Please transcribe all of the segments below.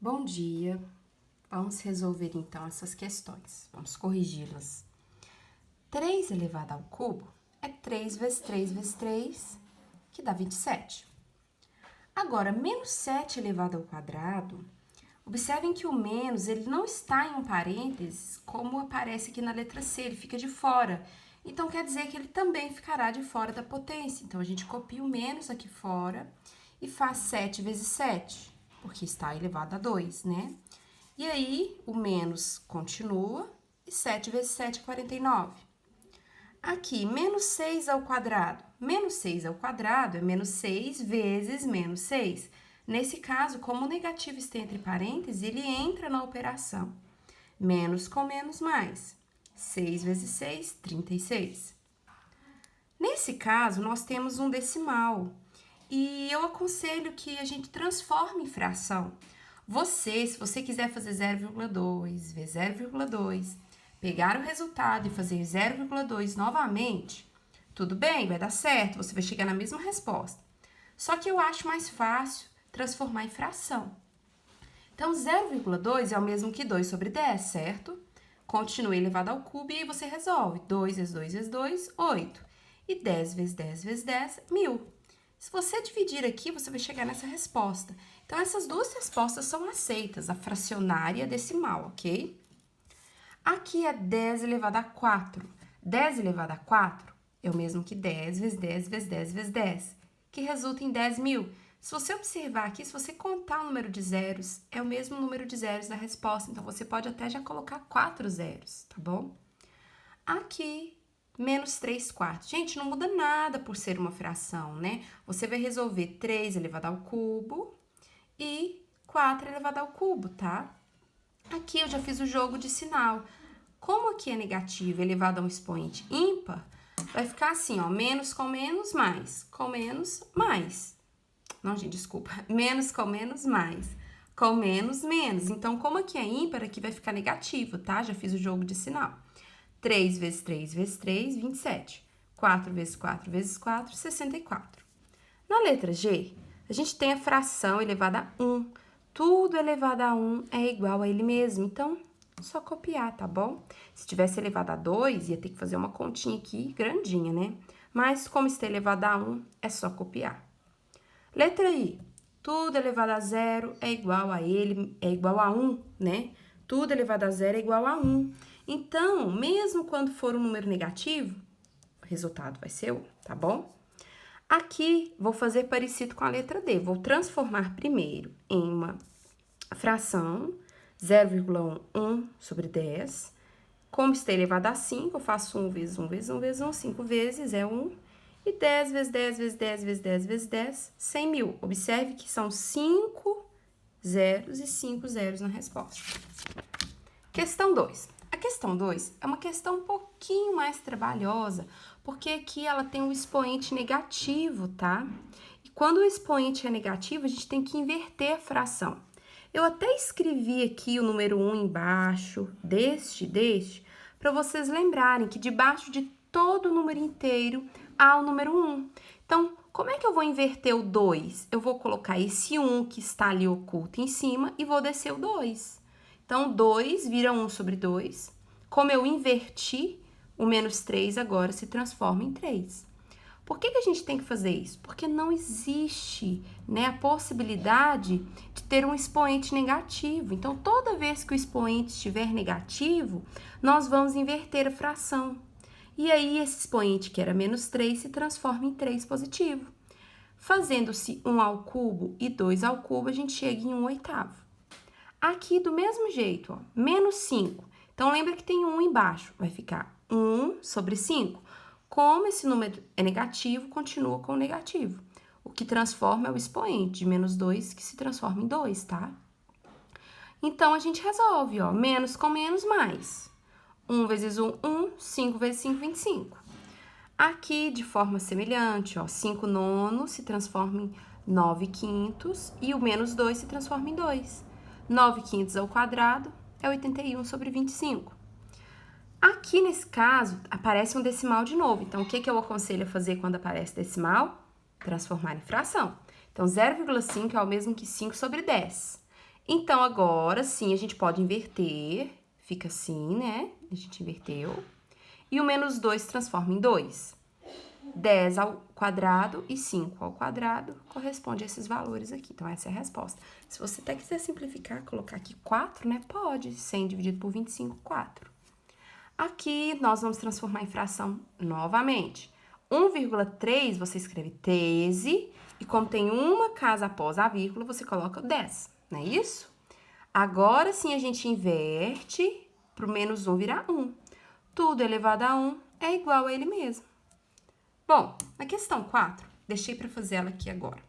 Bom dia, vamos resolver então essas questões, vamos corrigi-las. 3 elevado ao cubo é 3 vezes 3 vezes 3, que dá 27. Agora, menos 7 elevado ao quadrado, observem que o menos ele não está em um parênteses, como aparece aqui na letra C, ele fica de fora. Então, quer dizer que ele também ficará de fora da potência. Então, a gente copia o menos aqui fora e faz 7 vezes 7, porque está elevado a 2, né? E aí, o menos continua, e 7 vezes 7 é 49. Aqui, menos 6 ao quadrado. Menos 6 ao quadrado é menos 6 vezes menos 6. Nesse caso, como o negativo está entre parênteses, ele entra na operação. Menos com menos mais. 6 vezes 6, 36. Nesse caso, nós temos um decimal. E eu aconselho que a gente transforme em fração. Se você quiser fazer 0,2 vezes 0,2, pegar o resultado e fazer 0,2 novamente, tudo bem, vai dar certo, você vai chegar na mesma resposta. Só que eu acho mais fácil transformar em fração. Então, 0,2 é o mesmo que 2 sobre 10, certo? Continue elevado ao cubo e aí você resolve. 2 vezes 2 vezes 2, 8. E 10 vezes 10 vezes 10, 1000. Se você dividir aqui, você vai chegar nessa resposta. Então, essas duas respostas são aceitas, a fracionária e a decimal, ok? Aqui é 10 elevado a 4. 10 elevado a 4 é o mesmo que 10 vezes 10 vezes 10 vezes 10, que resulta em 10.000. Se você observar aqui, se você contar o número de zeros, é o mesmo número de zeros da resposta. Então, você pode até já colocar 4 zeros, tá bom? Aqui, menos 3 quartos. Gente, não muda nada por ser uma fração, né? Você vai resolver 3 elevado ao cubo e 4 elevado ao cubo, tá? Aqui eu já fiz o jogo de sinal. Como aqui é negativo elevado a um expoente ímpar, vai ficar assim, ó, menos com menos, mais, com menos, mais. Não, gente, desculpa. Menos com menos, mais. Com menos, menos. Então, como aqui é ímpar, aqui vai ficar negativo, tá? Já fiz o jogo de sinal. 3 vezes 3 vezes 3, 27. 4 vezes 4 vezes 4, 64. Na letra G, a gente tem a fração elevada a 1. Tudo elevado a 1 é igual a ele mesmo. Então, só copiar, tá bom? Se tivesse elevado a 2, ia ter que fazer uma continha aqui grandinha, né? Mas, como está elevado a 1, é só copiar. Letra I. Tudo elevado a 0 é igual a ele, é igual a 1, né? Tudo elevado a 0 é igual a 1. Então, mesmo quando for um número negativo, o resultado vai ser 1, tá bom? Aqui, vou fazer parecido com a letra D. Vou transformar primeiro em uma fração, 0,1 sobre 10. Como está elevado a 5, eu faço 1 vezes 1 vezes 1 vezes 1, 5 vezes é 1. E 10 vezes 10 vezes 10 vezes 10 vezes 10, 100.000. Observe que são 5 zeros e 5 zeros na resposta. Questão 2. A questão 2 é uma questão um pouquinho mais trabalhosa, porque aqui ela tem um expoente negativo, tá? E quando o expoente é negativo, a gente tem que inverter a fração. Eu até escrevi aqui o número 1 embaixo, para vocês lembrarem que debaixo de todo número inteiro há o número 1. Então, como é que eu vou inverter o 2? Eu vou colocar esse 1 que está ali oculto em cima e vou descer o 2. Então, 2 vira 1 sobre 2. Como eu inverti, o menos 3 agora se transforma em 3. Por que a gente tem que fazer isso? Porque não existe, né, a possibilidade de ter um expoente negativo. Então, toda vez que o expoente estiver negativo, nós vamos inverter a fração. E aí, esse expoente que era menos 3 se transforma em 3 positivo. Fazendo-se 1 ao cubo e 2 ao cubo, a gente chega em 1 oitavo. Aqui, do mesmo jeito, ó, menos 5. Então, lembra que tem 1 embaixo. Vai ficar 1 sobre 5. Como esse número é negativo, continua com o negativo. O que transforma é o expoente de menos 2, que se transforma em 2, tá? Então, a gente resolve, ó, menos com menos, mais. 1 vezes 1, 1. 5 vezes 5, 25. Aqui, de forma semelhante, ó, 5 nonos se transforma em 9 quintos e o menos 2 se transforma em 2. 9 quintos ao quadrado é 81 sobre 25. Aqui, nesse caso, aparece um decimal de novo. Então, o que eu aconselho a fazer quando aparece decimal? Transformar em fração. Então, 0,5 é o mesmo que 5 sobre 10. Então, agora sim, a gente pode inverter. Fica assim, né? A gente inverteu. E o menos 2 transforma em 2. 10 ao quadrado e 5 ao quadrado corresponde a esses valores aqui. Então, essa é a resposta. Se você até quiser simplificar, colocar aqui 4, né? Pode. 100 dividido por 25, 4. Aqui, nós vamos transformar em fração novamente. 1,3, você escreve 13. E como tem uma casa após a vírgula, você coloca 10. Não é isso? Agora sim, a gente inverte para o menos 1 virar 1. Tudo elevado a 1 é igual a ele mesmo. Bom, na questão 4, deixei para fazer ela aqui agora.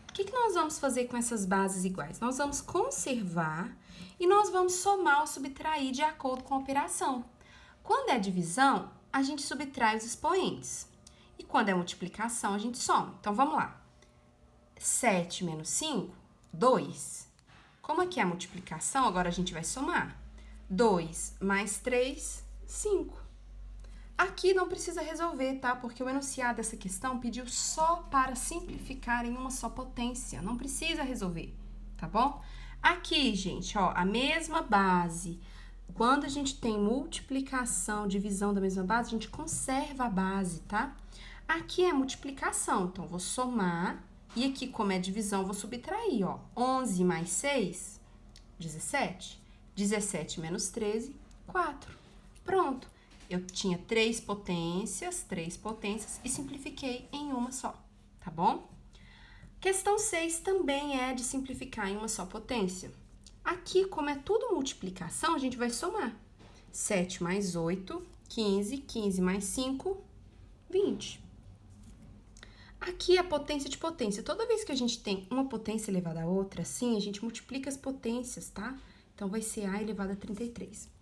O que nós vamos fazer com essas bases iguais? Nós vamos conservar e nós vamos somar ou subtrair de acordo com a operação. Quando é divisão, a gente subtrai os expoentes. E quando é multiplicação, a gente soma. Então, vamos lá. 7 menos 5, 2. Como aqui é a multiplicação, agora a gente vai somar. 2 mais 3, 5. Aqui não precisa resolver, tá? Porque o enunciado dessa questão pediu só para simplificar em uma só potência. Não precisa resolver, tá bom? Aqui, gente, ó, a mesma base. Quando a gente tem multiplicação, divisão da mesma base, a gente conserva a base, tá? Aqui é multiplicação, então vou somar. E aqui, como é divisão, vou subtrair, ó. 11 mais 6, 17. 17 menos 13, 4. Pronto. Eu tinha 3 potências e simplifiquei em uma só, tá bom? Questão 6 também é de simplificar em uma só potência. Aqui, como é tudo multiplicação, a gente vai somar. 7 mais 8, 15, 15 mais 5, 20. Aqui é a potência de potência. Toda vez que a gente tem uma potência elevada a outra, assim, a gente multiplica as potências, tá? Então, vai ser A elevado a 33.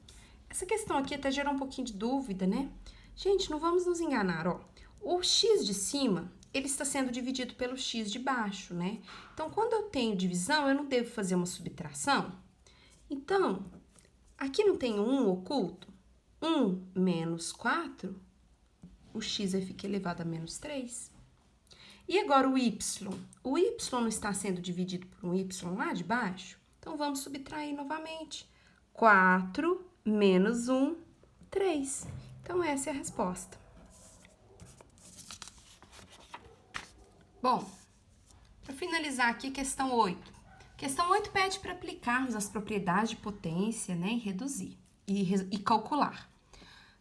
Essa questão aqui até gerou um pouquinho de dúvida, né? Gente, não vamos nos enganar, ó. O x de cima, ele está sendo dividido pelo x de baixo, né? Então, quando eu tenho divisão, eu não devo fazer uma subtração? Então, aqui não tem 1 oculto? 1 menos 4, o x vai ficar elevado a menos 3. E agora o y? O y não está sendo dividido por um y lá de baixo? Então, vamos subtrair novamente. 4 menos 1, 3. Então, essa é a resposta. Bom, para finalizar aqui, questão 8. Questão 8 pede para aplicarmos as propriedades de potência, né, e reduzir, e calcular.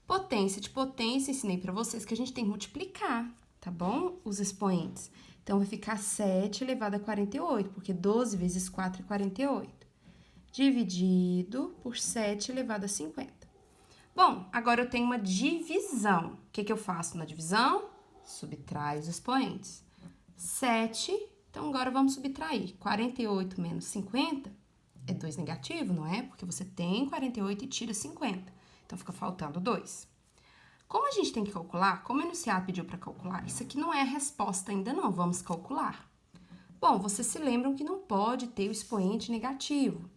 Potência de potência, ensinei para vocês que a gente tem que multiplicar, tá bom? Os expoentes. Então, vai ficar 7 elevado a 48, porque 12 vezes 4 é 48. Dividido por 7 elevado a 50. Bom, agora eu tenho uma divisão. O que eu faço na divisão? Subtrai os expoentes. 7, então agora vamos subtrair. 48 menos 50 é 2 negativo, não é? Porque você tem 48 e tira 50. Então, fica faltando 2. Como a gente tem que calcular, como o enunciado pediu para calcular, isso aqui não é a resposta ainda não, vamos calcular. Bom, vocês se lembram que não pode ter o expoente negativo.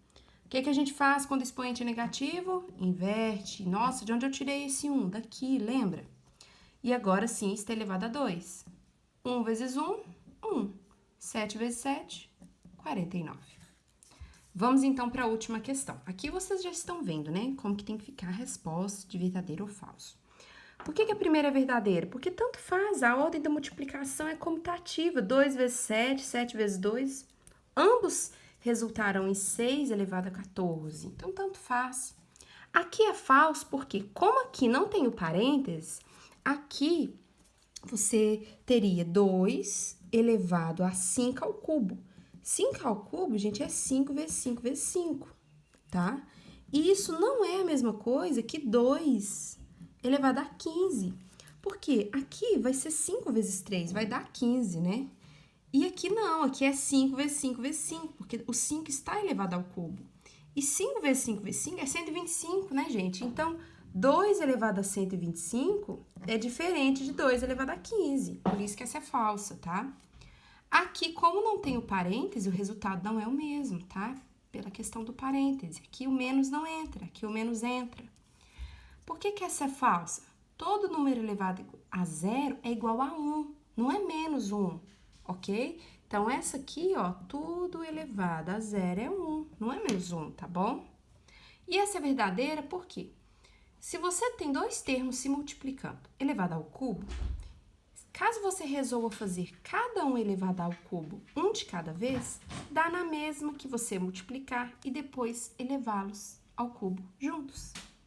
O que a gente faz quando o expoente é negativo? Inverte. Nossa, de onde eu tirei esse 1? Daqui, lembra? E agora sim, está elevado a 2. 1 vezes 1, 1. 7 vezes 7, 49. Vamos então para a última questão. Aqui vocês já estão vendo, né? Como que tem que ficar a resposta de verdadeiro ou falso. Por que a primeira é verdadeira? Porque tanto faz, a ordem da multiplicação é comutativa. 2 vezes 7, 7 vezes 2. Ambos resultarão em 6 elevado a 14. Então, tanto faz. Aqui é falso porque, como aqui não tem o parênteses, aqui você teria 2 elevado a 5 ao cubo. 5 ao cubo, gente, é 5 vezes 5 vezes 5, tá? E isso não é a mesma coisa que 2 elevado a 15. Porque aqui vai ser 5 vezes 3, vai dar 15, né? E aqui não, aqui é 5 vezes 5 vezes 5, porque o 5 está elevado ao cubo. E 5 vezes 5 vezes 5 é 125, né, gente? Então, 2 elevado a 125 é diferente de 2 elevado a 15. Por isso que essa é falsa, tá? Aqui, como não tem o parêntese, o resultado não é o mesmo, tá? Pela questão do parêntese. Aqui o menos não entra, aqui o menos entra. Por que essa é falsa? Todo número elevado a 0 é igual a 1, não é menos 1. Ok? Então, Então, essa aqui, ó, tudo elevado a zero é 1, não é menos 1, tá bom? E essa é verdadeira por quê? Se você tem dois termos se multiplicando elevado ao cubo, caso você resolva fazer cada um elevado ao cubo, um de cada vez, dá na mesma que você multiplicar e depois elevá-los ao cubo juntos.